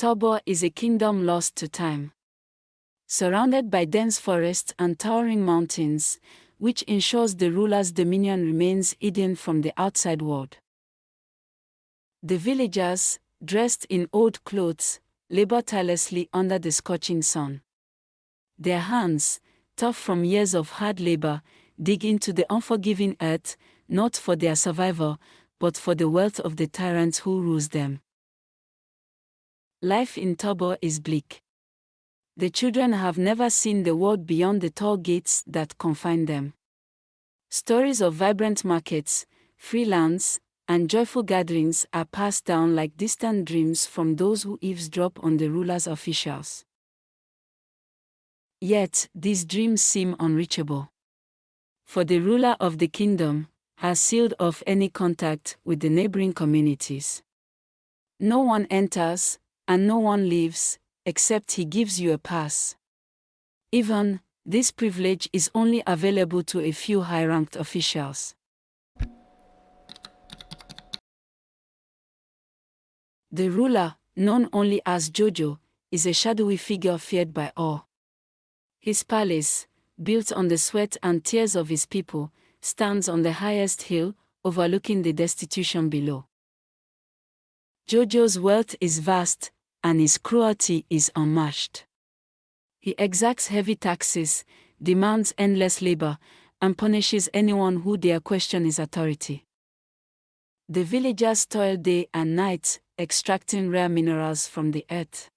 Tabo is a kingdom lost to time. Surrounded by dense forests and towering mountains, which ensures the ruler's dominion remains hidden from the outside world. The villagers, dressed in old clothes, labor tirelessly under the scorching sun. Their hands, tough from years of hard labor, dig into the unforgiving earth, not for their survival, but for the wealth of the tyrant who rules them. Life in Tabo is bleak. The children have never seen the world beyond the tall gates that confine them. Stories of vibrant markets, free lands, and joyful gatherings are passed down like distant dreams from those who eavesdrop on the ruler's officials. Yet, these dreams seem unreachable. For the ruler of the kingdom has sealed off any contact with the neighboring communities. No one enters, and no one leaves, except he gives you a pass. Even, this privilege is only available to a few high-ranked officials. The ruler, known only as Jojo, is a shadowy figure feared by all. His palace, built on the sweat and tears of his people, stands on the highest hill, overlooking the destitution below. Jojo's wealth is vast, and his cruelty is unmatched. He exacts heavy taxes, demands endless labor, and punishes anyone who dare question his authority. The villagers toil day and night, extracting rare minerals from the earth,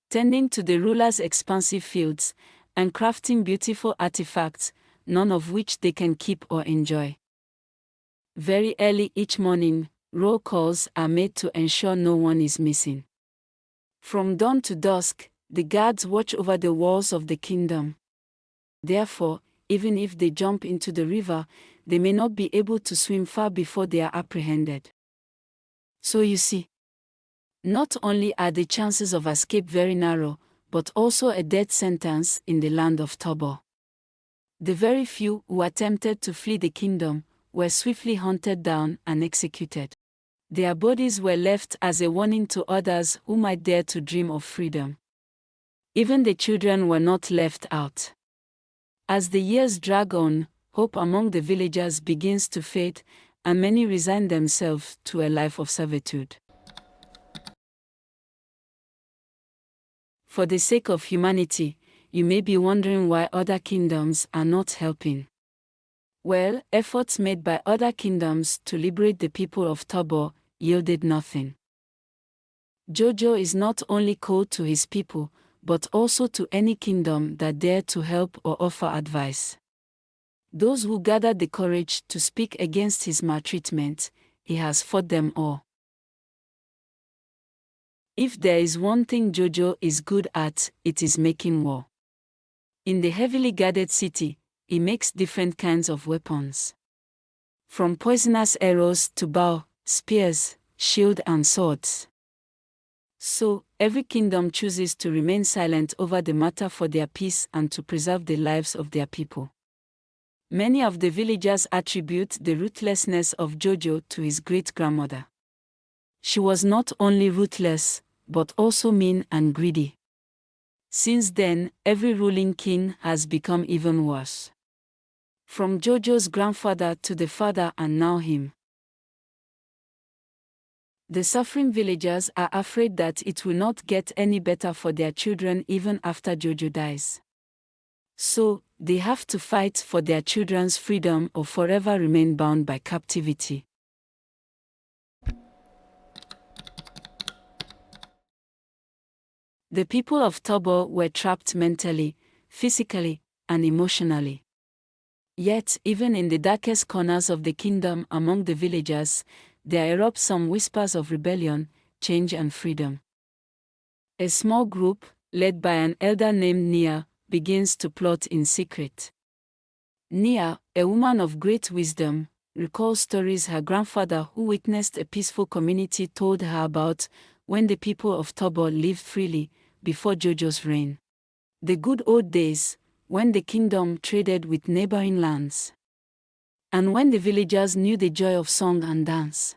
tending to the ruler's expansive fields, and crafting beautiful artifacts, none of which they can keep or enjoy. Very early each morning, roll calls are made to ensure no one is missing. From dawn to dusk, the guards watch over the walls of the kingdom. Therefore, even if they jump into the river, they may not be able to swim far before they are apprehended. So you see, not only are the chances of escape very narrow, but also a death sentence in the land of Tabo. The very few who attempted to flee the kingdom were swiftly hunted down and executed. Their bodies were left as a warning to others who might dare to dream of freedom. Even the children were not left out. As the years drag on, hope among the villagers begins to fade, and many resign themselves to a life of servitude. For the sake of humanity, you may be wondering why other kingdoms are not helping. Well, efforts made by other kingdoms to liberate the people of Tabo yielded nothing. Jojo is not only cold to his people, but also to any kingdom that dared to help or offer advice. Those who gathered the courage to speak against his maltreatment, he has fought them all. If there is one thing Jojo is good at, it is making war. In the heavily guarded city, he makes different kinds of weapons. From poisonous arrows to bow, spears, shield and swords. So, every kingdom chooses to remain silent over the matter for their peace and to preserve the lives of their people. Many of the villagers attribute the ruthlessness of Jojo to his great-grandmother. She was not only ruthless, but also mean and greedy. Since then, every ruling king has become even worse. From Jojo's grandfather to the father and now him. The suffering villagers are afraid that it will not get any better for their children even after Jojo dies. So, they have to fight for their children's freedom or forever remain bound by captivity. The people of Tabo were trapped mentally, physically, and emotionally. Yet, even in the darkest corners of the kingdom among the villagers, there erupt some whispers of rebellion, change and freedom. A small group, led by an elder named Nia, begins to plot in secret. Nia, a woman of great wisdom, recalls stories her grandfather who witnessed a peaceful community told her about when the people of Tabo lived freely, before Jojo's reign. The good old days, when the kingdom traded with neighboring lands. And when the villagers knew the joy of song and dance.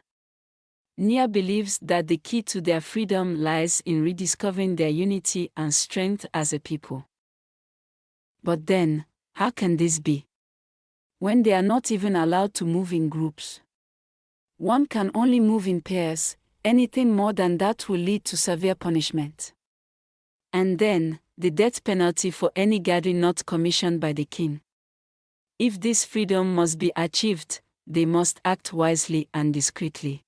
Nia believes that the key to their freedom lies in rediscovering their unity and strength as a people. But then, how can this be? When they are not even allowed to move in groups. One can only move in pairs, anything more than that will lead to severe punishment. And then, the death penalty for any gathering not commissioned by the king. If this freedom must be achieved, they must act wisely and discreetly.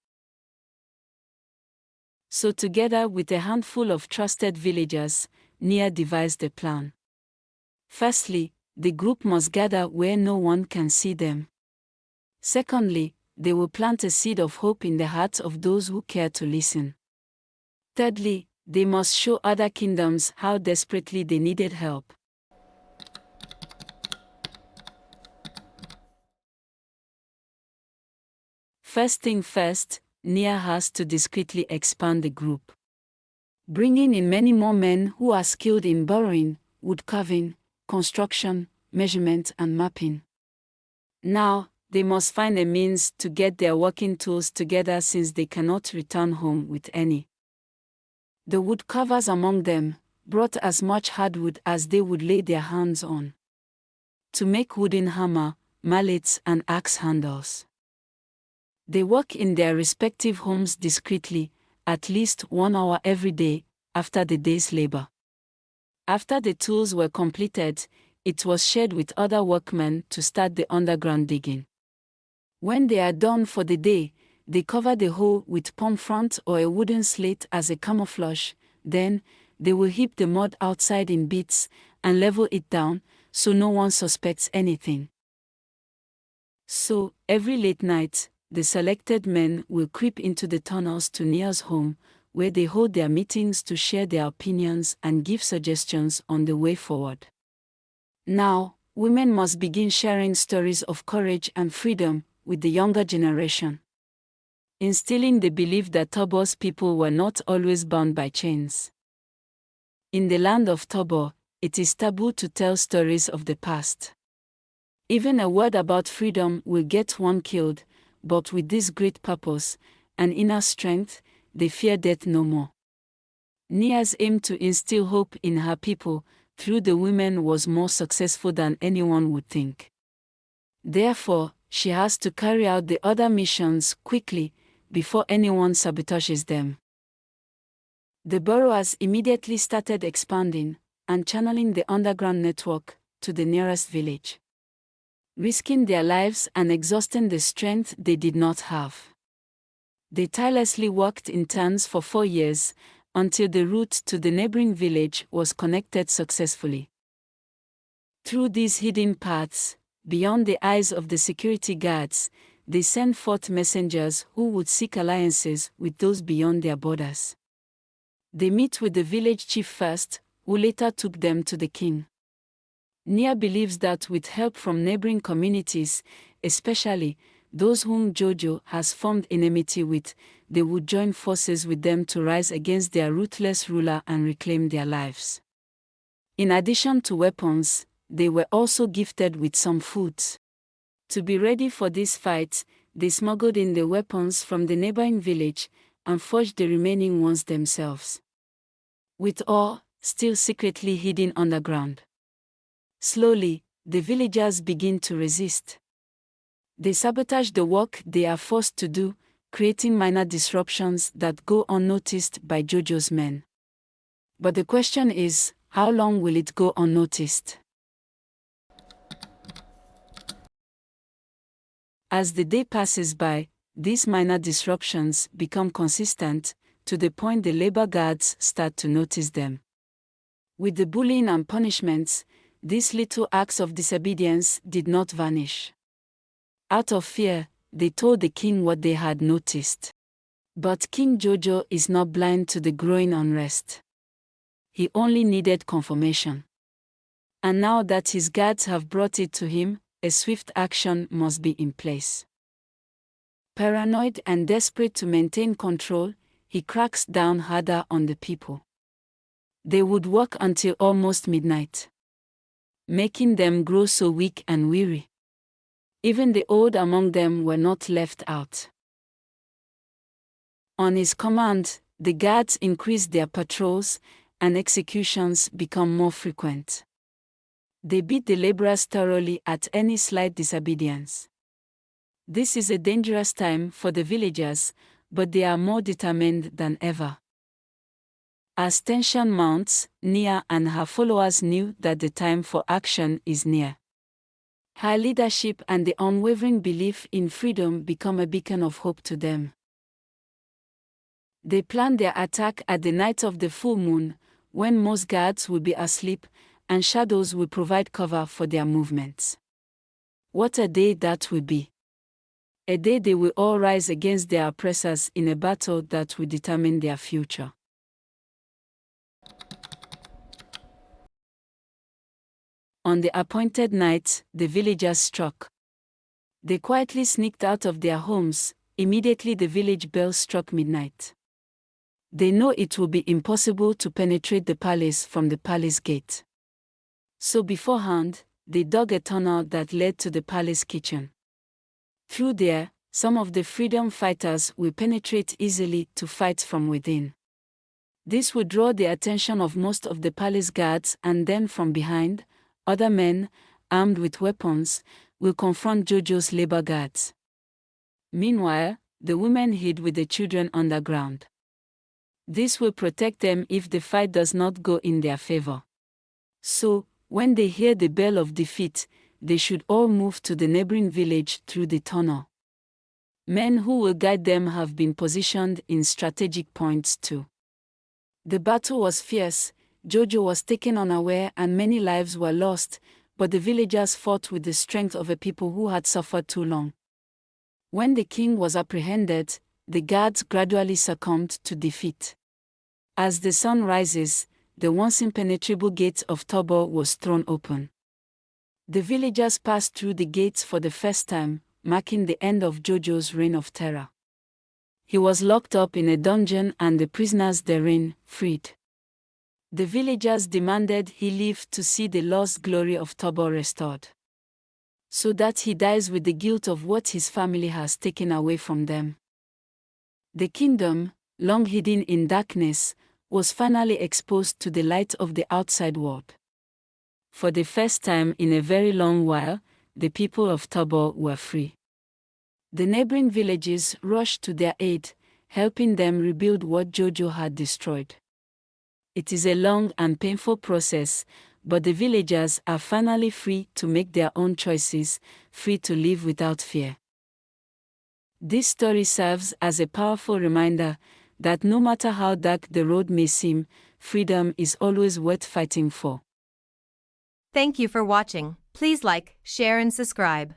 So together with a handful of trusted villagers, Nia devised a plan. Firstly, the group must gather where no one can see them. Secondly, they will plant a seed of hope in the hearts of those who care to listen. Thirdly, they must show other kingdoms how desperately they needed help. First thing first, Nia has to discreetly expand the group. Bringing in many more men who are skilled in burrowing, wood carving, construction, measurement and mapping. Now, they must find a means to get their working tools together since they cannot return home with any. The woodcarvers among them brought as much hardwood as they would lay their hands on to make wooden hammer, mallets and axe handles. They work in their respective homes discreetly, at least 1 hour every day, after the day's labor. After the tools were completed, it was shared with other workmen to start the underground digging. When they are done for the day, they cover the hole with palm front or a wooden slate as a camouflage, then, they will heap the mud outside in bits and level it down, so no one suspects anything. So, every late night, the selected men will creep into the tunnels to Nia's home, where they hold their meetings to share their opinions and give suggestions on the way forward. Now, women must begin sharing stories of courage and freedom with the younger generation, instilling the belief that Tabo's people were not always bound by chains. In the land of Tabo, it is taboo to tell stories of the past. Even a word about freedom will get one killed, but with this great purpose and inner strength, they fear death no more. Nia's aim to instill hope in her people through the women was more successful than anyone would think. Therefore, she has to carry out the other missions quickly, before anyone sabotages them. The burrowers immediately started expanding and channeling the underground network to the nearest village, risking their lives and exhausting the strength they did not have. They tirelessly worked in turns for 4 years, until the route to the neighboring village was connected successfully. Through these hidden paths, beyond the eyes of the security guards, they sent forth messengers who would seek alliances with those beyond their borders. They meet with the village chief first, who later took them to the king. Nia believes that with help from neighboring communities, especially those whom Jojo has formed enmity with, they would join forces with them to rise against their ruthless ruler and reclaim their lives. In addition to weapons, they were also gifted with some foods. To be ready for this fight, they smuggled in the weapons from the neighboring village and forged the remaining ones themselves, with all still secretly hidden underground. Slowly, the villagers begin to resist. They sabotage the work they are forced to do, creating minor disruptions that go unnoticed by Jojo's men. But the question is, how long will it go unnoticed? As the day passes by, these minor disruptions become consistent, to the point the labor guards start to notice them. With the bullying and punishments, these little acts of disobedience did not vanish. Out of fear, they told the king what they had noticed. But King Jojo is not blind to the growing unrest. He only needed confirmation. And now that his guards have brought it to him, a swift action must be in place. Paranoid and desperate to maintain control, he cracks down harder on the people. They would work until almost midnight, making them grow so weak and weary. Even the old among them were not left out. On his command, the guards increase their patrols, and executions become more frequent. They beat the laborers thoroughly at any slight disobedience. This is a dangerous time for the villagers, but they are more determined than ever. As tension mounts, Nia and her followers knew that the time for action is near. Her leadership and the unwavering belief in freedom become a beacon of hope to them. They plan their attack at the night of the full moon, when most guards will be asleep, and shadows will provide cover for their movements. What a day that will be! A day they will all rise against their oppressors in a battle that will determine their future. On the appointed night, the villagers struck. They quietly sneaked out of their homes. Immediately the village bell struck midnight. They know it will be impossible to penetrate the palace from the palace gate. So beforehand, they dug a tunnel that led to the palace kitchen. Through there, some of the freedom fighters will penetrate easily to fight from within. This will draw the attention of most of the palace guards, and then from behind, other men, armed with weapons, will confront Jojo's labor guards. Meanwhile, the women hid with the children underground. This will protect them if the fight does not go in their favor. So, when they hear the bell of defeat, they should all move to the neighboring village through the tunnel. Men who will guide them have been positioned in strategic points too. The battle was fierce, Jojo was taken unaware and many lives were lost, but the villagers fought with the strength of a people who had suffered too long. When the king was apprehended, the guards gradually succumbed to defeat. As the sun rises, the once impenetrable gate of Tabo was thrown open. The villagers passed through the gates for the first time, marking the end of Jojo's reign of terror. He was locked up in a dungeon and the prisoners therein freed. The villagers demanded he live to see the lost glory of Tabo restored, so that he dies with the guilt of what his family has taken away from them. The kingdom, long hidden in darkness, was finally exposed to the light of the outside world. For the first time in a very long while, the people of Tabo were free. The neighboring villages rushed to their aid, helping them rebuild what Jojo had destroyed. It is a long and painful process, but the villagers are finally free to make their own choices, free to live without fear. This story serves as a powerful reminder that no matter how dark the road may seem, freedom is always worth fighting for. Thank you for watching. Please like, share and subscribe.